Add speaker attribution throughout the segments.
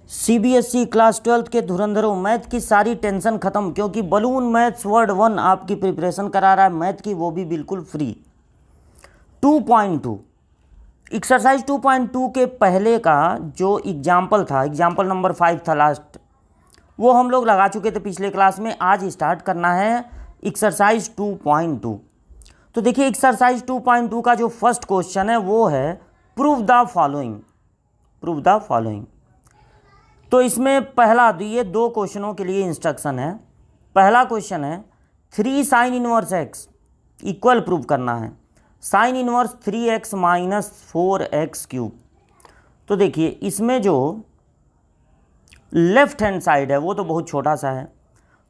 Speaker 1: CBSE class 12th के धुरंधरों, math की सारी टेंशन खत्म, क्योंकि बलून मैथ्स वर्ड 1 आपकी प्रिपरेशन करा रहा है मैथ की, वो भी बिल्कुल फ्री। 2.2 एक्सरसाइज 2.2 के पहले का जो एग्जाम्पल था, एग्जाम्पल नंबर 5 था लास्ट, वो हम लोग लगा चुके थे पिछले क्लास में। आज स्टार्ट करना है एक्सरसाइज 2.2। तो देखिए एक्सरसाइज 2.2 का जो फर्स्ट क्वेश्चन है वो है prove the following. Prove the following. तो इसमें पहला ये दो क्वेश्चनों के लिए इंस्ट्रक्शन है। पहला क्वेश्चन है 3 sine inverse x equal prove करना है sine inverse 3x minus 4x cube. तो देखिए इसमें जो लेफ्ट हैंड साइड है वो तो बहुत छोटा सा है,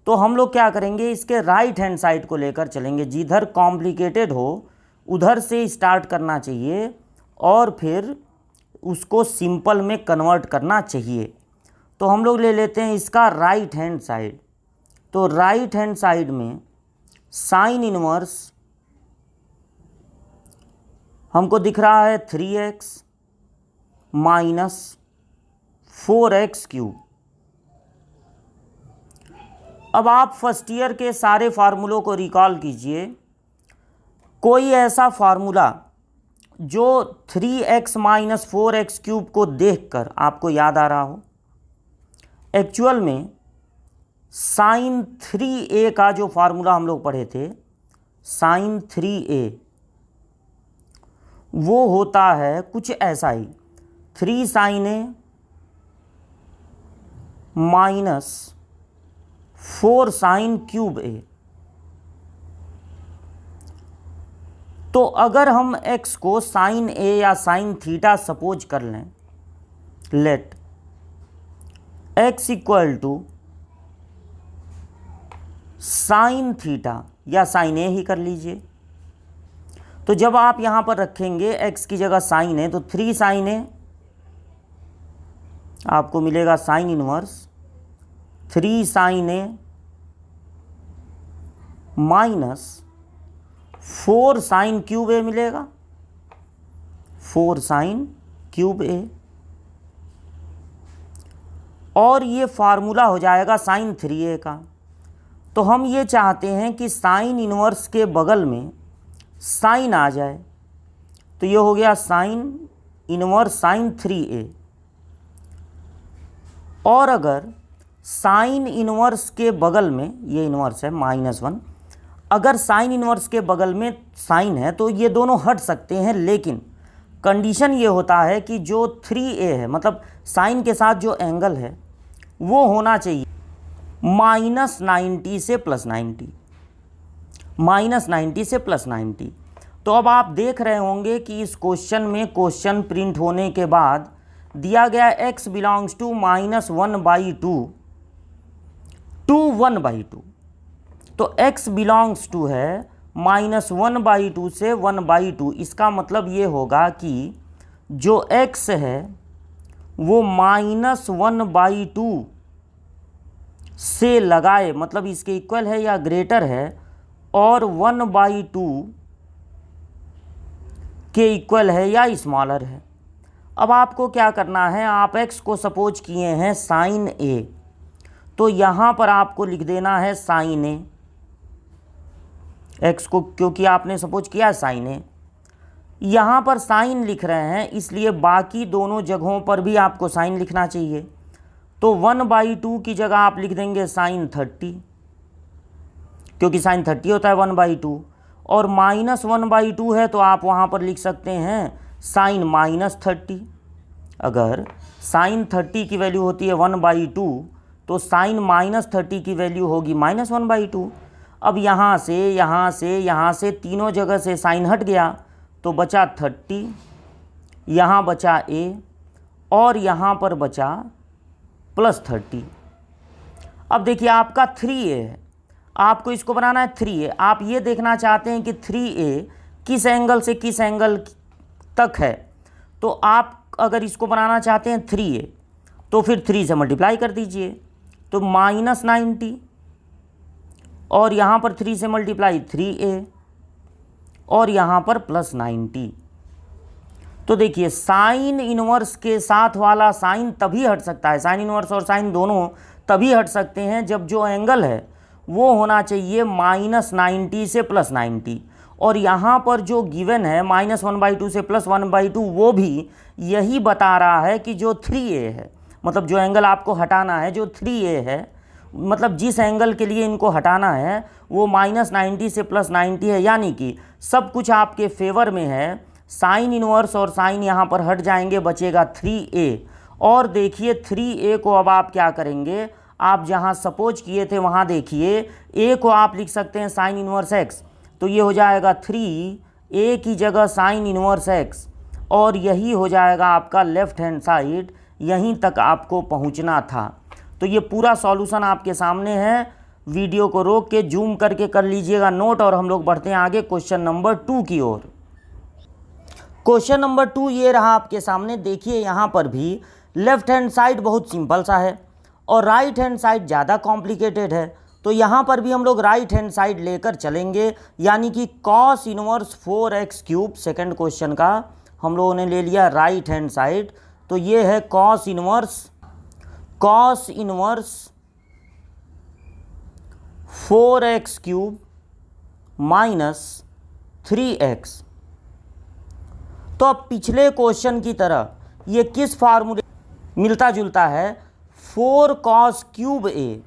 Speaker 1: तो हम लोग क्या करेंगे, इसके राइट हैंड साइड को लेकर चलेंगे। जिधर कॉम्प्लिकेटेड हो उधर से स्टार्ट करना चाहिए और फिर उसको सिंपल में कन्वर्ट करना चाहिए। तो हम लोग ले लेते हैं इसका राइट हैंड साइड। तो राइट हैंड साइड में साइन इनवर्स हमको दिख रहा है 3x माइनस 4x क्यूब। अब आप फर्स्ट ईयर के सारे फार्मूलों को रिकॉल कीजिए। कोई ऐसा फार्मूला जो 3x माइनस 4x क्यूब को देखकर आपको याद आ रहा हो। एक्चुअल में साइन 3a का जो फार्मूला हम लोग पढ़े थे, साइन 3a, वो होता है कुछ ऐसा ही, 3 साइन ए माइनस 4 साइन क्यूब ए। तो अगर हम x को साइन ए या साइन थीटा सपोज कर लें, let x equal to sine theta या साइन ए ही कर लीजिए। तो जब आप यहां पर रखेंगे x की जगह साइन है, तो 3 साइन ए आपको मिलेगा साइन इनवर्स 3 साइन ए माइनस 4 साइन क्यूब ए मिलेगा, 4 साइन क्यूब ए। और ये फार्मूला हो जाएगा साइन 3a का। तो हम ये चाहते हैं कि साइन इनवर्स के बगल में साइन आ जाए, तो ये हो गया साइन इनवर्स साइन 3a। और अगर साइन इनवर्स के बगल में, ये इनवर्स है -1, अगर साइन इनवर्स के बगल में साइन है तो ये दोनों हट सकते हैं, लेकिन कंडीशन ये होता है कि जो 3a है, मतलब साइन के साथ जो एंगल है वो होना चाहिए -90 से +90, -90 से +90। तो अब आप देख रहे होंगे कि इस क्वेश्चन में क्वेश्चन प्रिंट होने के बाद दिया गया x बिलोंग्स टू -1/2 टू 1/2। तो x बिलोंग्स टू है -1/2 से 1/2। इसका मतलब ये होगा कि जो x है वो -1/2 से लगाए, मतलब इसके इक्वल है या ग्रेटर है, और 1/2 के इक्वल है या स्मॉलर है। अब आपको क्या करना है, आप x को सपोज किए हैं साइन a, तो यहाँ पर आपको लिख देना है साइन a। x को क्योंकि आपने सपोज किया साइन a, यहाँ पर साइन लिख रहे हैं, इसलिए बाकी दोनों जगहों पर भी आपको साइन लिखना चाहिए। तो 1/2 की जगह आप लिख देंगे साइन 30, क्योंकि साइन 30 होता है 1/2, और -1/2 है तो आप वहाँ पर लिख सकते हैं साइन -30। अगर साइन 30 की वैल्यू होती है 1/2 तो साइन -30 की वैल्यू होगी -1/2। अब यहाँ से तीनों जगह से साइन हट गया, तो बचा 30, यहाँ बचा a, और यहाँ पर बचा +30। अब देखिए आपका 3a है, आपको इसको बनाना है 3a। आप ये देखना चाहते हैं कि 3a किस एंगल से किस एंगल तक है। तो आप अगर इसको बनाना चाहते हैं 3a, तो फिर 3 से मल्टीप्लाई कर दीजिए, तो -90, और यहाँ पर 3 से मल्टीप्लाई 3a, और यहाँ पर +90। तो देखिए साइन इनवर्स के साथ वाला साइन तभी हट सकता है, साइन इनवर्स और साइन दोनों तभी हट सकते हैं जब जो एंगल है वो होना चाहिए -90 से +90, और यहाँ पर जो गिवन है -1/2 से +1/2 वो भी यही बता रहा है कि जो 3a है, मतलब जो एंगल आपको हटाना है जो 3a है, मतलब जिस एंगल के लिए इनको हटाना है वो -90 से +90 है, यानी कि सब कुछ आपके फेवर में है। साइन इनवर्स और साइन यहाँ पर हट जाएंगे, बचेगा 3a। और देखिए 3a को अब आप क्या करेंगे, आप जहाँ सपोज किए थे वहाँ देखिए a को आप लिख सकते हैं साइन इनवर्स x, तो ये हो जाएगा 3a की जगह साइन इनवर्स x, और यही हो जाएगा आपका लेफ्ट हैंड साइड, यहीं तक आपको पहुँचना था। तो ये पूरा सॉल्यूशन आपके सामने है, वीडियो को रोक के जूम करके कर लीजिएगा नोट, और हम लोग बढ़ते हैं आगे क्वेश्चन नंबर 2 की ओर। क्वेश्चन नंबर 2 ये रहा आपके सामने। देखिए यहाँ पर भी लेफ्ट हैंड साइड बहुत सिंपल सा है और राइट हैंड साइड ज़्यादा कॉम्प्लिकेटेड है, तो यहाँ पर भी हम लोग राइट हैंड साइड लेकर चलेंगे, यानी कि cos inverse 4x3, second question का हम लोगों ने ले लिया राइट हैंड साइड। तो ये है कॉस इनवर्स 4x3 -3x। तो अब पिछले क्वेश्चन की तरह ये किस फार्मूले मिलता जुलता है, 4cos³ a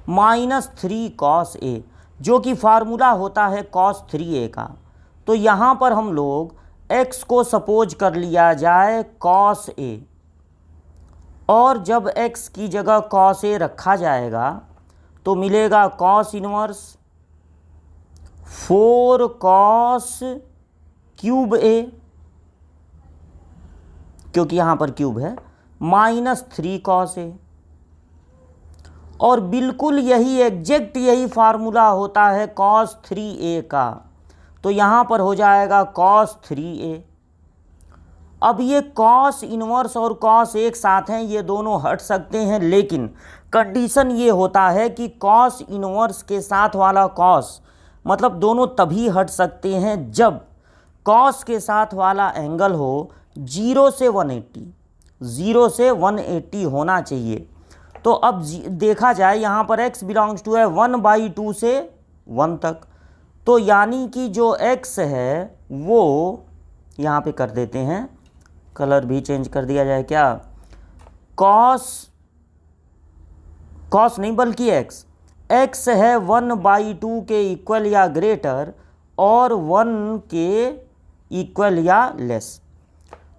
Speaker 1: -3cos a, जो कि फार्मूला होता है cos 3a का। तो यहाँ पर हम लोग x को सपोज कर लिया जाए cos a, और जब x की जगह cos a रखा जाएगा तो मिलेगा cos इनवर्स 4cos³ a, क्योंकि यहाँ पर क्यूब है, -3cos a। और बिल्कुल यही एग्जैक्ट यही फार्मूला होता है cos 3a का, तो यहाँ पर हो जाएगा cos 3a। अब ये cos इनवर्स और cos एक साथ हैं, ये दोनों हट सकते हैं, लेकिन कंडीशन ये होता है कि cos इनवर्स के साथ वाला cos, मतलब दोनों तभी हट सकते हैं जब cos के साथ वाला एंगल हो 0 से 180, 0 से 180 होना चाहिए। तो अब देखा जाए यहाँ पर x बिलोंग्स टू है 1/2 से 1 तक, तो यानी कि जो x है वो यहाँ पे कर देते हैं, कलर भी चेंज कर दिया जाए क्या, cos नहीं बल्कि x है 1/2 के इक्वल या ग्रेटर और 1 के इक्वल या लेस।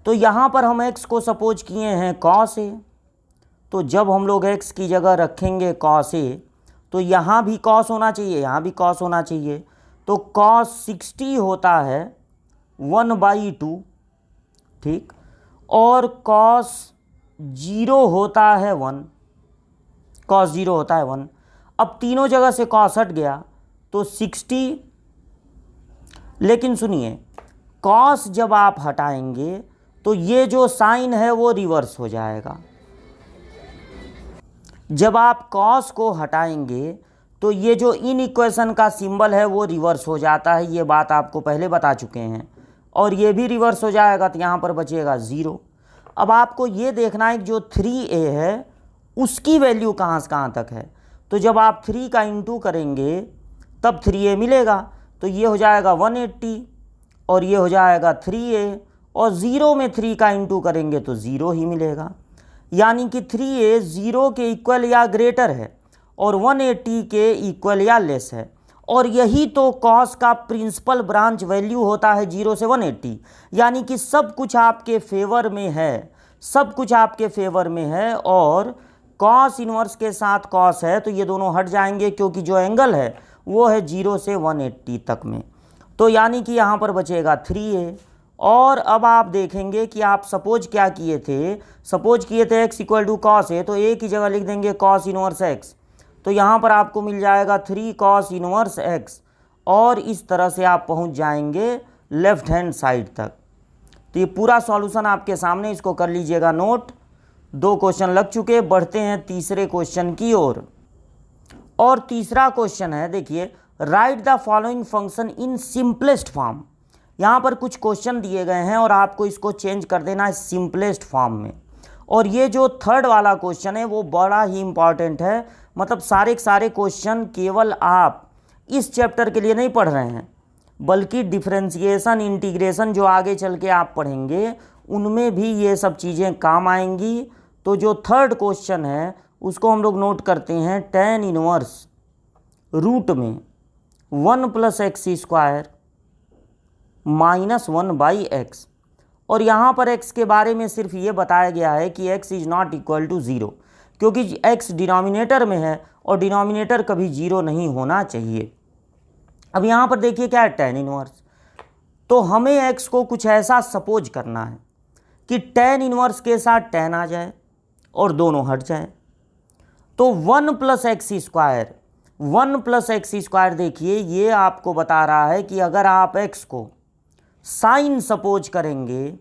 Speaker 1: तो यहाँ पर हम x को सपोज किए हैं cos a, तो जब हम लोग x की जगह रखेंगे cos a, तो यहाँ भी cos होना चाहिए, यहाँ भी cos होना चाहिए, तो cos 60 होता है 1/2, ठीक, और cos 0 होता है 1, cos 0 होता है 1। अब तीनों जगह से cos हट गया तो 60, लेकिन सुनिए cos जब आप हटाएंगे तो ये जो साइन है वो रिवर्स हो जाएगा। जब आप cos को हटाएंगे तो ये जो इन इक्वेशन का सिंबल है वो रिवर्स हो जाता है, ये बात आपको पहले बता चुके हैं, और ये भी रिवर्स हो जाएगा, तो यहाँ पर बचेगा 0। अब आपको ये देखना है कि जो 3a है उसकी वैल्यू कहाँ से कहाँ तक है, तो जब आप 3 का इंटू करेंगे तब 3a मिलेगा, तो ये हो जाएगा 180 और ये हो जाएगा 3a, और 0 में 3 का इंटू करेंगे तो 0 ही मिलेगा, यानी कि 3a 0 के इक्वल या ग्रेटर है और 180 के इक्वल या लेस है। और यही तो cos का प्रिंसिपल ब्रांच वैल्यू होता है 0 से 180, यानी कि सब कुछ आपके फेवर में है, सब कुछ आपके फेवर में है, और cos इनवर्स के साथ cos है तो ये दोनों हट जाएंगे, क्योंकि जो एंगल है वो है 0 से 180 तक में, तो यानी कि यहाँ पर बचेगा 3a। और अब आप देखेंगे कि आप सपोज क्या किए थे, सपोज किए थे x = cos a, तो a की जगह लिख देंगे cos इनवर्स x, तो यहाँ पर आपको मिल जाएगा 3 cos इनवर्स x, और इस तरह से आप पहुँच जाएंगे लेफ्ट हैंड साइड तक। तो ये पूरा सॉल्यूशन आपके सामने, इसको कर लीजिएगा नोट। 2 क्वेश्चन लग चुके, बढ़ते हैं तीसरे क्वेश्चन की ओर। और तीसरा क्वेश्चन है, देखिए, right the following function in simplest form. यहाँ पर कुछ क्वेश्चन दिए गए हैं और आपको इसको चेंज कर देना है सिंपलेस्ट फॉर्म में। और ये जो थर्ड वाला क्वेश्चन है वो बड़ा ही इंपॉर्टेंट है, मतलब सारे के सारे क्वेश्चन केवल आप इस चैप्टर के लिए नहीं पढ़ रहे हैं, बल्कि डिफरेंशिएशन, इंटीग्रेशन जो आगे चल के आप पढ़ेंगे उनमें भी ये सब चीज़ें काम आएंगी। तो जो थर्ड क्वेश्चन है उसको हम लोग नोट करते हैं, tan इनवर्स रूट में 1 + x² - 1/x। और यहाँ पर x के बारे में सिर्फ ये बताया गया है कि x is not equal to 0, क्योंकि x डिनोमिनेटर में है और डिनोमिनेटर कभी 0 नहीं होना चाहिए। अब यहाँ पर देखिए क्या है, tan इनवर्स। तो हमें x को कुछ ऐसा सपोज करना है कि tan इनवर्स के साथ tan आ जाए और दोनों हट जाए। तो 1 + x², 1 + x², देखिए ये आपको बता रहा है कि अगर आप x को साइन सपोज करेंगे,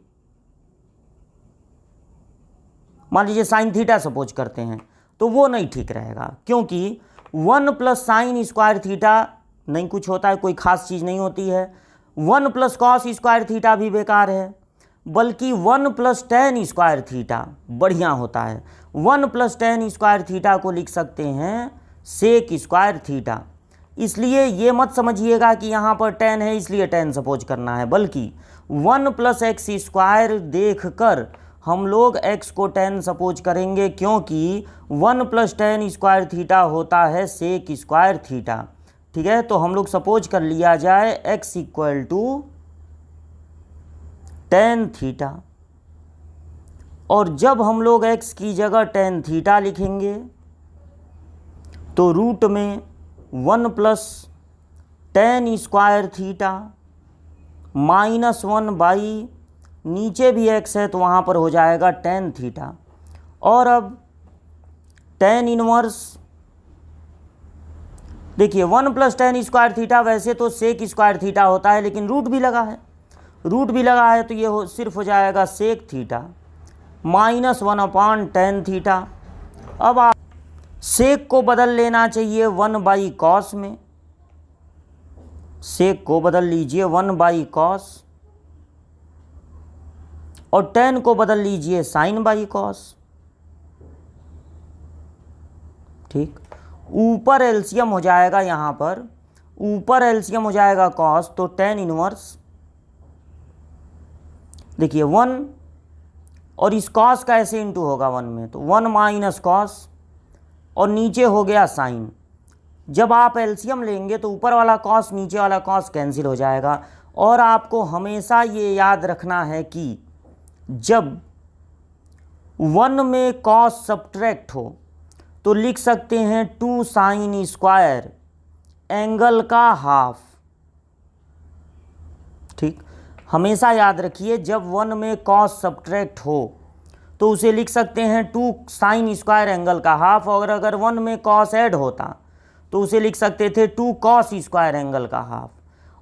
Speaker 1: मान लीजिए साइन थीटा सपोज करते हैं, तो वो नहीं ठीक रहेगा, क्योंकि 1 + sin² नहीं कुछ होता है, कोई खास चीज़ नहीं होती है। 1 + cos² भी बेकार है, बल्कि 1 + tan² बढ़िया होता है। 1 + tan² को लिख सकते हैं sec²। इसलिए ये मत समझिएगा कि यहाँ पर tan है इसलिए tan सपोज करना है, बल्कि 1 + x² देखकर हम लोग x को tan सपोज करेंगे, क्योंकि 1 + tan² होता है sec²। ठीक है, तो हम लोग सपोज कर लिया जाए x = tan थीटा। और जब हम लोग x की जगह tan थीटा लिखेंगे तो रूट में 1 + tan² -1/, नीचे भी x है तो वहाँ पर हो जाएगा tan थीटा। और अब tan इनवर्स देखिए 1 + tan², वैसे तो sec² होता है, लेकिन रूट भी लगा है, तो ये सिर्फ हो जाएगा sec थीटा -1 tan थीटा। अब आप सेक को बदल लेना चाहिए 1/cos में, सेक को बदल लीजिए 1/cos, और tan को बदल लीजिए sin/cos। ठीक, ऊपर एलसीएम हो जाएगा, यहाँ पर ऊपर एलसीएम हो जाएगा cos, तो tan इनवर्स देखिए 1, और इस cos का ऐसे इंटू होगा 1 में, तो 1 - cos, और नीचे हो गया साइन। जब आप एलसीएम लेंगे तो ऊपर वाला cos नीचे वाला cos कैंसिल हो जाएगा। और आपको हमेशा ये याद रखना है कि जब 1 में cos सब्ट्रैक्ट हो तो लिख सकते हैं 2 sin² एंगल का हाफ। ठीक, हमेशा याद रखिए जब 1 में cos सब्ट्रैक्ट हो तो उसे लिख सकते हैं 2 sin² एंगल का हाफ, और अगर 1 में cos ऐड होता तो उसे लिख सकते थे 2 cos² एंगल का हाफ।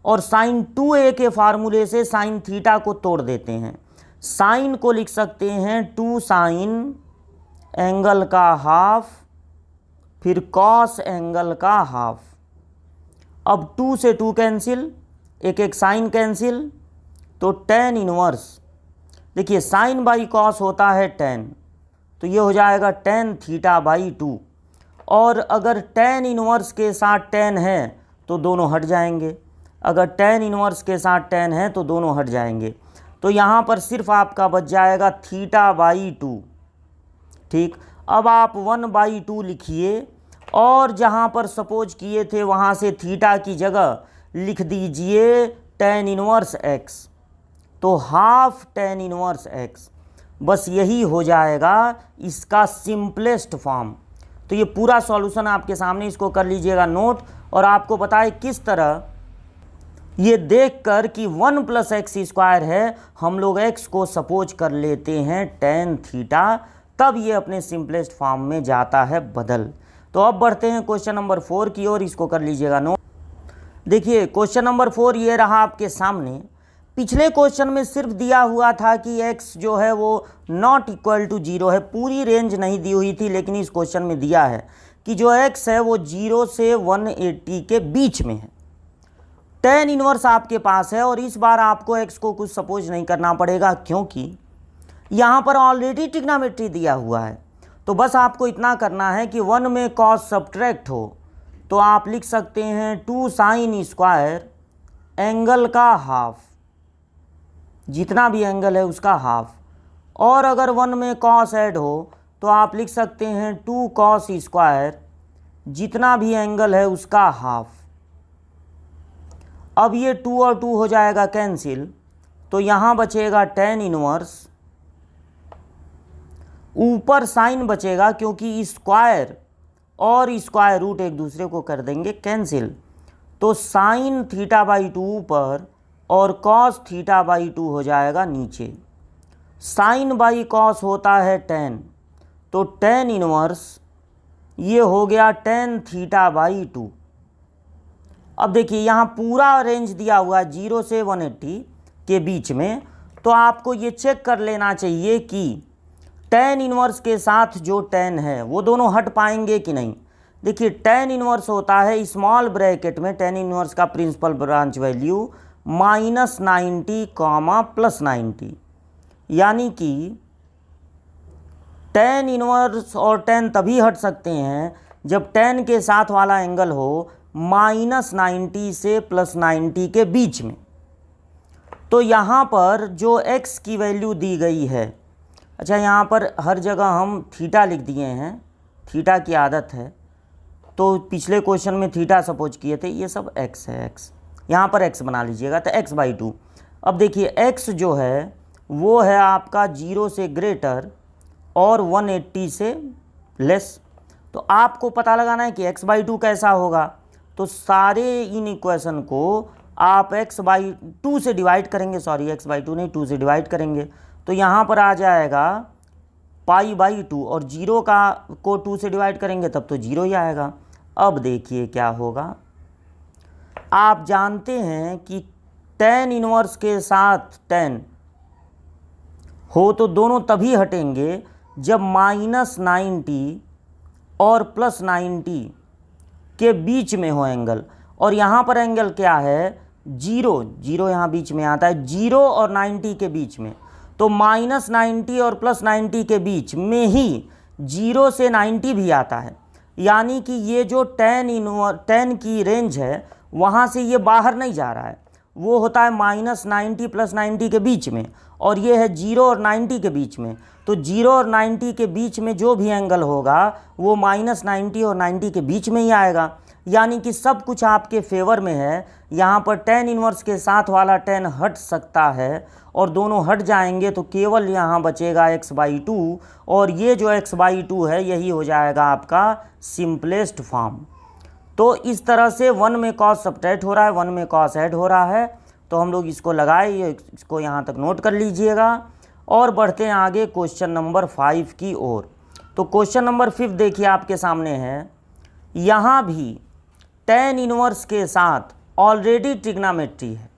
Speaker 1: और sin 2a के फार्मूले से sin थीटा को तोड़ देते हैं, साइन को लिख सकते हैं 2 sin एंगल का हाफ, फिर cos एंगल का हाफ। अब 2 से 2 कैंसिल, एक साइन कैंसिल, तो tan इनवर्स देखिए sin/cos होता है tan, तो ये हो जाएगा tan θ/2। और अगर tan इनवर्स के साथ tan है तो दोनों हट जाएंगे, अगर tan इनवर्स के साथ tan है तो दोनों हट जाएंगे। तो यहाँ पर सिर्फ आपका बच जाएगा θ/2। ठीक, अब आप 1/2 लिखिए, और जहाँ पर सपोज किए थे वहाँ से थीटा की जगह लिख दीजिए tan इनवर्स x, तो हाफ tan इनवर्स x। बस यही हो जाएगा इसका सिंपलेस्ट फॉर्म। तो ये पूरा सॉल्यूशन आपके सामने, इसको कर लीजिएगा नोट, और आपको बताए किस तरह ये देखकर कि 1 + x² है, हम लोग x को सपोज कर लेते हैं tan थीटा, तब ये अपने सिंपलेस्ट फॉर्म में जाता है बदल। तो अब बढ़ते हैं क्वेश्चन नंबर 4 की ओर, इसको कर लीजिएगा नोट। देखिए क्वेश्चन नंबर 4 ये रहा आपके सामने। पिछले क्वेश्चन में सिर्फ दिया हुआ था कि x जो है वो नॉट इक्वल टू 0 है, पूरी रेंज नहीं दी हुई थी, लेकिन इस क्वेश्चन में दिया है कि जो x है वो 0 से 180 के बीच में है। टेन इनवर्स आपके पास है और इस बार आपको x को कुछ सपोज नहीं करना पड़ेगा, क्योंकि यहाँ पर ऑलरेडी ट्रिग्नोमेट्री दिया हुआ है। तो बस आपको इतना करना है कि 1 में कॉस सब्ट्रैक्ट हो तो आप लिख सकते हैं 2 साइन स्क्वायर एंगल का हाफ, जितना भी एंगल है उसका हाफ। और अगर 1 में कॉस ऐड हो तो आप लिख सकते हैं 2 कॉस स्क्वायर, जितना भी एंगल है उसका हाफ। अब ये 2 और 2 हो जाएगा कैंसिल, तो यहाँ बचेगा टेन इनवर्स, ऊपर साइन बचेगा क्योंकि स्क्वायर और स्क्वायर रूट एक दूसरे को कर देंगे कैंसिल। तो साइन थीटा बाई 2 ऊपर और कॉस थीटा बाई 2 हो जाएगा नीचे। साइन बाई कॉस होता है टेन, तो टेन इनवर्स ये हो गया टेन थीटा बाई 2। अब देखिए यहाँ पूरा रेंज दिया हुआ है 0 से 180 के बीच में, तो आपको ये चेक कर लेना चाहिए कि टेन इनवर्स के साथ जो टेन है वो दोनों हट पाएंगे कि नहीं। देखिए टेन इनवर्स होता है स्मॉल ब्रैकेट में, टेन इनवर्स का प्रिंसिपल ब्रांच वैल्यू -90 +90, यानी कि टेन इनवर्स और टेन तभी हट सकते हैं जब टेन के साथ वाला एंगल हो -90 से +90 के बीच में। तो यहाँ पर जो x की वैल्यू दी गई है, अच्छा यहाँ पर हर जगह हम थीटा लिख दिए हैं, थीटा की आदत है, तो पिछले क्वेश्चन में थीटा सपोज किए थे, ये सब x है, x यहाँ पर x बना लीजिएगा तो x/2। अब देखिए x जो है वो है आपका 0 से ग्रेटर और 180 से लेस। तो आपको पता लगाना है कि x/2 कैसा होगा, तो सारे इन इक्वेशन को आप x/2 से डिवाइड करेंगे, सॉरी x/2 नहीं 2 से डिवाइड करेंगे, तो यहाँ पर आ जाएगा π/2 और 0 का को 2 से डिवाइड करेंगे तब तो 0 ही आएगा। अब देखिए क्या होगा, आप जानते हैं कि टेन इनवर्स के साथ टेन हो तो दोनों तभी हटेंगे जब -90 और +90 के बीच में हो एंगल। और यहाँ पर एंगल क्या है, 0 यहाँ बीच में आता है, 0 और 90 के बीच में, तो -90 और +90 के बीच में ही 0 से 90 भी आता है, यानी कि ये जो टेन की रेंज है वहाँ से ये बाहर नहीं जा रहा है, वो होता है -90 +90 के बीच में, और ये है 0 और 90 के बीच में। तो 0 और 90 के बीच में जो भी एंगल होगा वो -90 और 90 के बीच में ही आएगा, यानी कि सब कुछ आपके फेवर में है। यहाँ पर टेन इनवर्स के साथ वाला टेन हट सकता है और दोनों हट जाएंगे तो केवल यहाँ बचेगा x/2, और ये जो x/2 है यही हो जाएगा आपका सिंपलेस्ट फॉर्म। तो इस तरह से 1 में कॉस सब्ट्रैक्ट हो रहा है, 1 में कॉस ऐड हो रहा है, तो हम लोग इसको लगाए, इसको यहाँ तक नोट कर लीजिएगा। और बढ़ते हैं आगे क्वेश्चन नंबर 5 की ओर। तो क्वेश्चन नंबर 5 देखिए आपके सामने है, यहाँ भी टेन इनवर्स के साथ ऑलरेडी ट्रिग्नोमेट्री है,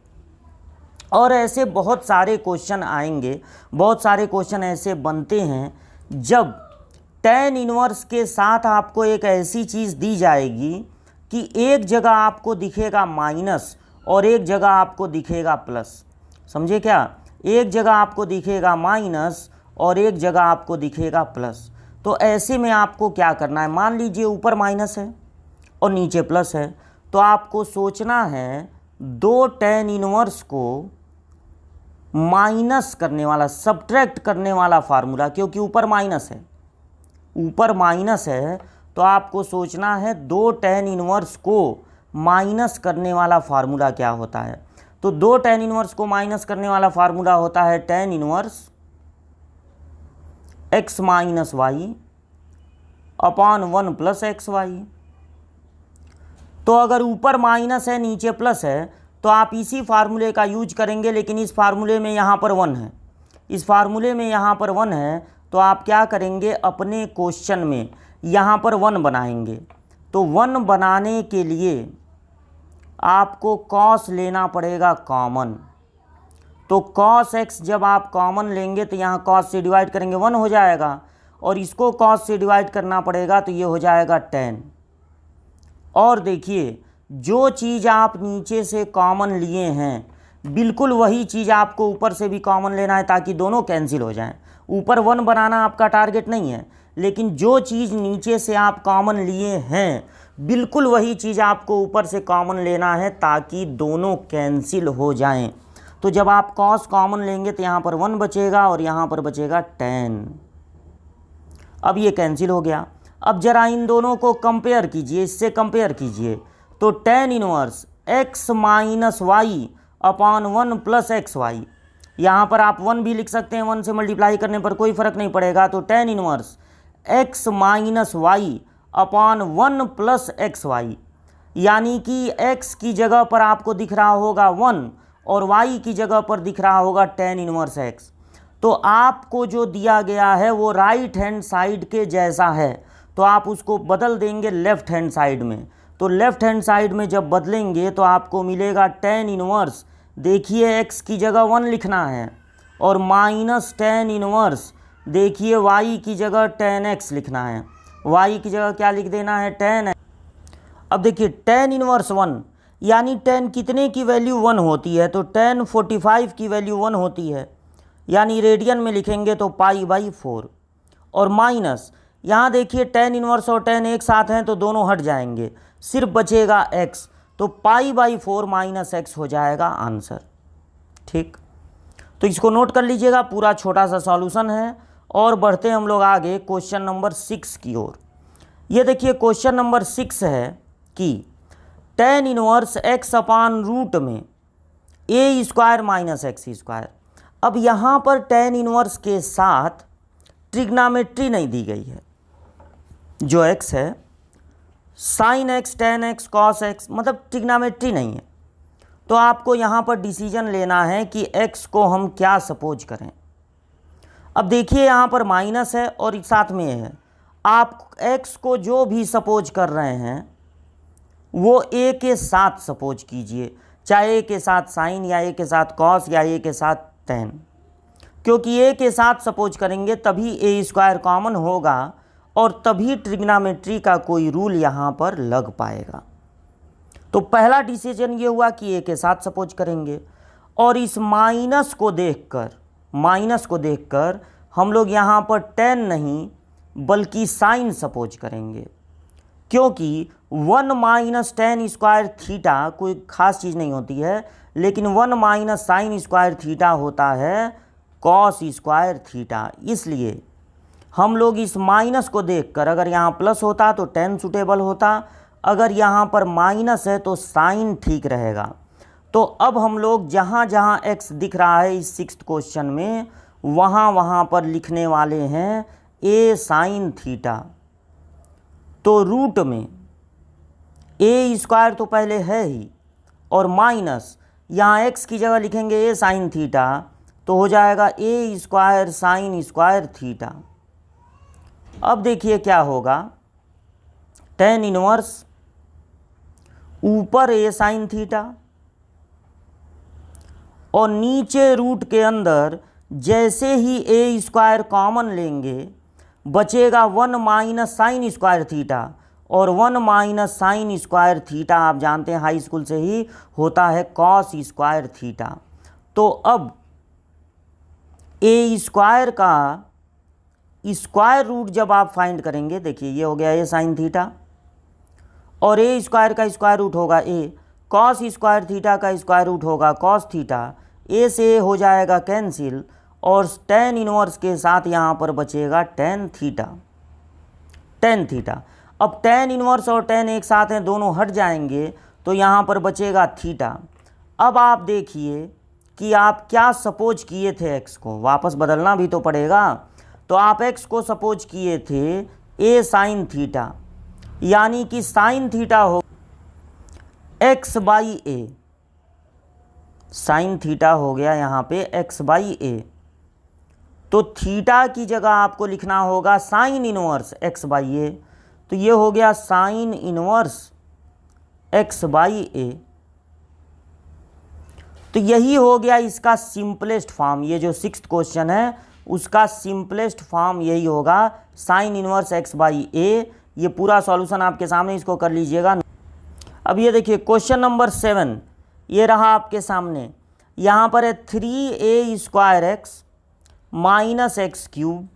Speaker 1: और ऐसे बहुत सारे क्वेश्चन आएंगे, बहुत सारे क्वेश्चन ऐसे बनते हैं जब टेन इनवर्स के साथ आपको एक ऐसी चीज़ दी जाएगी कि एक जगह आपको दिखेगा माइनस और एक जगह आपको दिखेगा प्लस। समझे क्या, एक जगह आपको दिखेगा माइनस और एक जगह आपको दिखेगा प्लस। तो ऐसे में आपको क्या करना है, मान लीजिए ऊपर माइनस है और नीचे प्लस है, तो आपको सोचना है दो टेन इनवर्स को माइनस करने वाला, सब्ट्रैक्ट करने वाला फार्मूला, क्योंकि ऊपर माइनस है, ऊपर माइनस है, तो आपको सोचना है दो टेन इनवर्स को माइनस करने वाला फार्मूला क्या होता है। तो दो टेन इनवर्स को माइनस करने वाला फार्मूला होता है tan inverse x - y upon 1 + xy। तो अगर ऊपर माइनस है नीचे प्लस है तो आप इसी फार्मूले का यूज करेंगे, लेकिन इस फार्मूले में यहाँ पर 1 है, इस फार्मूले में यहाँ पर 1 है, तो आप क्या करेंगे, अपने क्वेश्चन में यहाँ पर 1 बनाएंगे। तो 1 बनाने के लिए आपको कॉस लेना पड़ेगा कॉमन। तो कॉस x जब आप कॉमन लेंगे तो यहाँ कॉस से डिवाइड करेंगे 1 हो जाएगा, और इसको कॉस से डिवाइड करना पड़ेगा तो ये हो जाएगा 10। और देखिए जो चीज़ आप नीचे से कॉमन लिए हैं बिल्कुल वही चीज़ आपको ऊपर से भी कॉमन लेना है ताकि दोनों कैंसिल हो जाएं। ऊपर 1 बनाना आपका टारगेट नहीं है, लेकिन जो चीज़ नीचे से आप कॉमन लिए हैं बिल्कुल वही चीज़ आपको ऊपर से कॉमन लेना है ताकि दोनों कैंसिल हो जाएं। तो जब आप कॉस कॉमन लेंगे तो यहाँ पर 1 बचेगा और यहाँ पर बचेगा tan। अब ये कैंसिल हो गया। अब जरा इन दोनों को कंपेयर कीजिए, इससे कंपेयर कीजिए तो tan inverse x minus y upon 1 plus x y, यहाँ पर आप 1 भी लिख सकते हैं, 1 से मल्टीप्लाई करने पर कोई फ़र्क नहीं पड़ेगा। तो tan inverse x minus y upon 1 plus x y, यानी कि x की जगह पर आपको दिख रहा होगा 1 और y की जगह पर दिख रहा होगा tan इनवर्स x। तो आपको जो दिया गया है वो राइट हैंड साइड के जैसा है, तो आप उसको बदल देंगे लेफ़्ट हैंड साइड में। तो लेफ़्ट हैंड साइड में जब बदलेंगे तो आपको मिलेगा tan इनवर्स, देखिए x की जगह 1 लिखना है, और माइनस tan इनवर्स देखिए y की जगह tan x लिखना है। y की जगह क्या लिख देना है, tan। अब देखिए tan इनवर्स 1, यानी tan कितने की वैल्यू 1 होती है, तो tan 45 की वैल्यू 1 होती है, यानी रेडियन में लिखेंगे तो π/4। और माइनस यहाँ देखिए tan इनवर्स और tan एक साथ हैं तो दोनों हट जाएंगे, सिर्फ बचेगा x, तो π/4 माइनस एक्स हो जाएगा आंसर। ठीक, तो इसको नोट कर लीजिएगा, पूरा छोटा सा सॉल्यूशन है। और बढ़ते हम लोग आगे क्वेश्चन नंबर 6 की ओर। ये देखिए क्वेश्चन नंबर 6 है कि tan inverse x upon root में a square minus x square. अब यहाँ पर tan इनवर्स के साथ ट्रिग्नामेट्री नहीं दी गई है, जो x है sine x tan x cos x, मतलब ट्रिग्नामेट्री नहीं है। तो आपको यहाँ पर डिसीजन लेना है कि x को हम क्या सपोज करें। अब देखिए यहाँ पर माइनस है और साथ में है, आप x को जो भी सपोज कर रहे हैं वो a के साथ सपोज कीजिए, चाहे a के साथ साइन या a के साथ कॉस या a के साथ tan, क्योंकि a के साथ सपोज करेंगे तभी a स्क्वायर कॉमन होगा और तभी ट्रिग्नामेट्री का कोई रूल यहाँ पर लग पाएगा। तो पहला डिसीजन ये हुआ कि a के साथ सपोज करेंगे, और इस माइनस को देखकर हम लोग यहाँ पर tan नहीं बल्कि साइन सपोज करेंगे, क्योंकि 1 माइनस tan स्क्वायर थीटा कोई ख़ास चीज़ नहीं होती है, लेकिन 1 माइनस साइन स्क्वायर थीटा होता है कॉस स्क्वायर थीटा। इसलिए हम लोग इस माइनस को देखकर, अगर यहाँ प्लस होता तो tan सूटेबल होता, अगर यहाँ पर माइनस है तो साइन ठीक रहेगा। तो अब हम लोग जहाँ जहाँ x दिख रहा है इस 6th क्वेश्चन में वहाँ पर लिखने वाले हैं a साइन थीटा। तो रूट में a स्क्वायर तो पहले है ही, और माइनस यहाँ x की जगह लिखेंगे a साइन थीटा, तो हो जाएगा a square sine square theta. अब देखिए क्या होगा, tan इनवर्स ऊपर a साइन थीटा और नीचे रूट के अंदर जैसे ही a स्क्वायर कॉमन लेंगे बचेगा 1 माइनस साइन स्क्वायर थीटा, और 1 माइनस साइन स्क्वायर थीटा आप जानते हैं हाई स्कूल से ही होता है कॉस स्क्वायर थीटा। तो अब a स्क्वायर का स्क्वायर रूट जब आप फाइंड करेंगे, देखिए ये हो गया a साइन थीटा, और a स्क्वायर का स्क्वायर रूट होगा a, कॉस स्क्वायर थीटा का स्क्वायर रूट होगा कॉस थीटा, a से a हो जाएगा कैंसिल, और tan इनवर्स के साथ यहाँ पर बचेगा tan थीटा। अब tan इनवर्स और tan एक साथ हैं, दोनों हट जाएंगे तो यहाँ पर बचेगा थीटा। अब आप देखिए कि आप क्या सपोज किए थे, x को वापस बदलना भी तो पड़ेगा। तो आप x को सपोज किए थे a साइन थीटा, यानी कि साइन थीटा हो x/a, साइन थीटा हो गया यहाँ पे x/a। तो थीटा की जगह आपको लिखना होगा साइन इनवर्स x/a, तो ये हो गया साइन इनवर्स x/a। तो यही हो गया इसका सिंपलेस्ट फॉर्म। ये जो 6th क्वेश्चन है उसका सिंपलेस्ट फॉर्म यही होगा, साइन इनवर्स x/a। ये पूरा सॉल्यूशन आपके सामने, इसको कर लीजिएगा। अब ये देखिए क्वेश्चन नंबर 7 ये रहा आपके सामने। यहाँ पर है 3a² माइनस एक्स क्यूब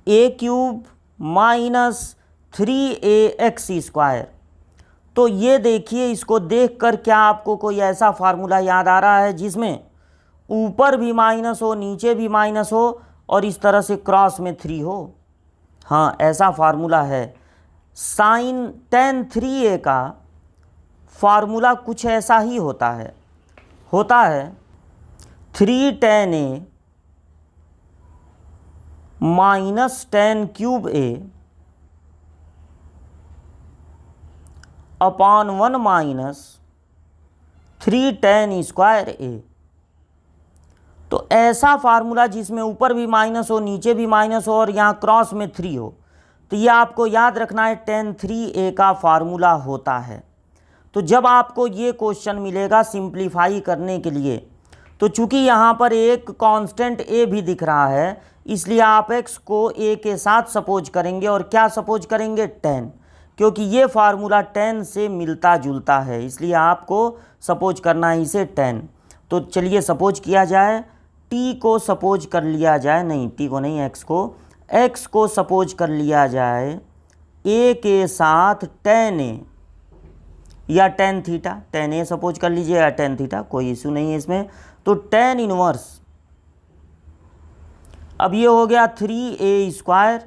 Speaker 1: ए क्यूब माइनस 3ax²। तो ये देखिए, इसको देखकर क्या आपको कोई ऐसा फार्मूला याद आ रहा है जिसमें ऊपर भी माइनस हो, नीचे भी माइनस हो और इस तरह से क्रॉस में 3 हो? हाँ, ऐसा फार्मूला है। साइन tan 3a का फार्मूला कुछ ऐसा ही होता है 3 tan a minus tan cube a upon 1 minus 3 tan² a। तो ऐसा फार्मूला जिसमें ऊपर भी माइनस हो, नीचे भी माइनस हो और यहाँ क्रॉस में 3 हो, तो ये आपको याद रखना है tan 3a का फार्मूला होता है। तो जब आपको ये क्वेश्चन मिलेगा सिंप्लीफाई करने के लिए, तो चूंकि यहाँ पर एक कांस्टेंट a भी दिख रहा है, इसलिए आप x को a के साथ सपोज करेंगे। और क्या सपोज करेंगे? tan, क्योंकि ये फार्मूला tan से मिलता जुलता है, इसलिए आपको सपोज करना है इसे tan। तो चलिए सपोज किया जाए, t को सपोज कर लिया जाए, नहीं t को नहीं, x को सपोज कर लिया जाए a के साथ tan a या tan theta. tan a suppose कर लीजिए या tan थीटा, कोई इशू नहीं है इसमें। तो tan इनवर्स, अब ये हो गया 3a²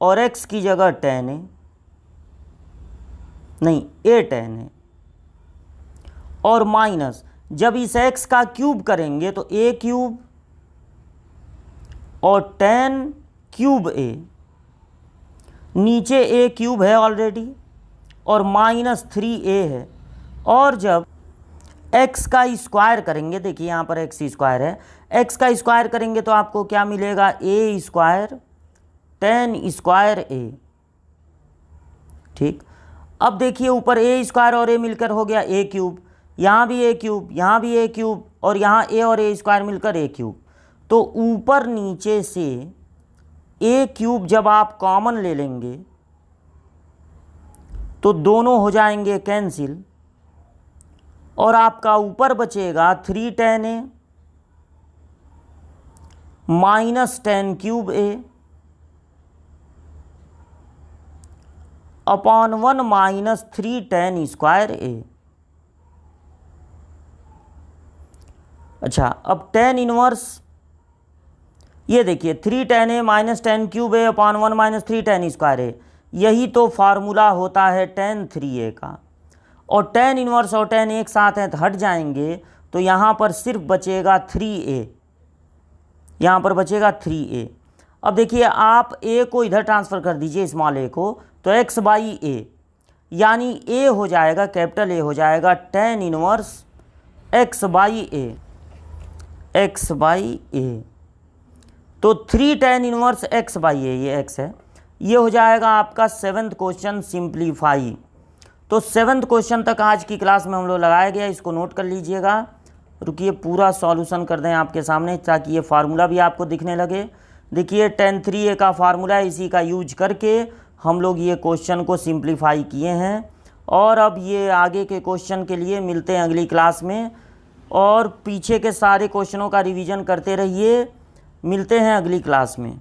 Speaker 1: और x की जगह tan a, नहीं a tan a, और माइनस जब इस x का क्यूब करेंगे तो a क्यूब और tan क्यूब a, नीचे a क्यूब है ऑलरेडी और माइनस 3a है। और जब x का स्क्वायर करेंगे, देखिए यहाँ पर x² है, x का स्क्वायर करेंगे तो आपको क्या मिलेगा? a² tan² a। ठीक, अब देखिए ऊपर a² और a मिलकर हो गया a क्यूब, यहाँ भी a क्यूब, यहाँ भी a क्यूब और यहाँ a और a² मिलकर a क्यूब। तो ऊपर नीचे से a क्यूब जब आप कॉमन ले लेंगे तो दोनों हो जाएंगे कैंसिल और आपका ऊपर बचेगा 3 tan a minus tan cube a upon 1 minus 3 tan² a। अच्छा, अब tan इनवर्स, ये देखिए 3 tan a minus tan cube a upon 1 minus 3 tan² a, यही तो फार्मूला होता है tan 3a का। और tan इनवर्स और tan एक साथ हैं तो हट जाएंगे, तो यहाँ पर सिर्फ बचेगा 3a, यहाँ पर बचेगा 3a। अब देखिए आप a को इधर ट्रांसफ़र कर दीजिए, स्मॉल a को, तो x/a, यानी a हो जाएगा, कैपिटल A हो जाएगा tan इनवर्स x/a, x/a। तो 3 tan इनवर्स x/a, ये x है, ये हो जाएगा आपका 7th क्वेश्चन सिंप्लीफाई। तो 7th क्वेश्चन तक आज की क्लास में हम लोग लगाया गया, इसको नोट कर लीजिएगा। रुकिए पूरा सॉल्यूशन कर दें आपके सामने ताकि ये फार्मूला भी आपको दिखने लगे। देखिए tan 3a का फार्मूला है, इसी का यूज करके हम लोग ये क्वेश्चन को सिंप्लीफाई किए हैं। और अब ये आगे के क्वेश्चन के लिए मिलते हैं अगली क्लास में, और पीछे के सारे क्वेश्चनों का रिवीजन करते रहिए। मिलते हैं अगली क्लास में।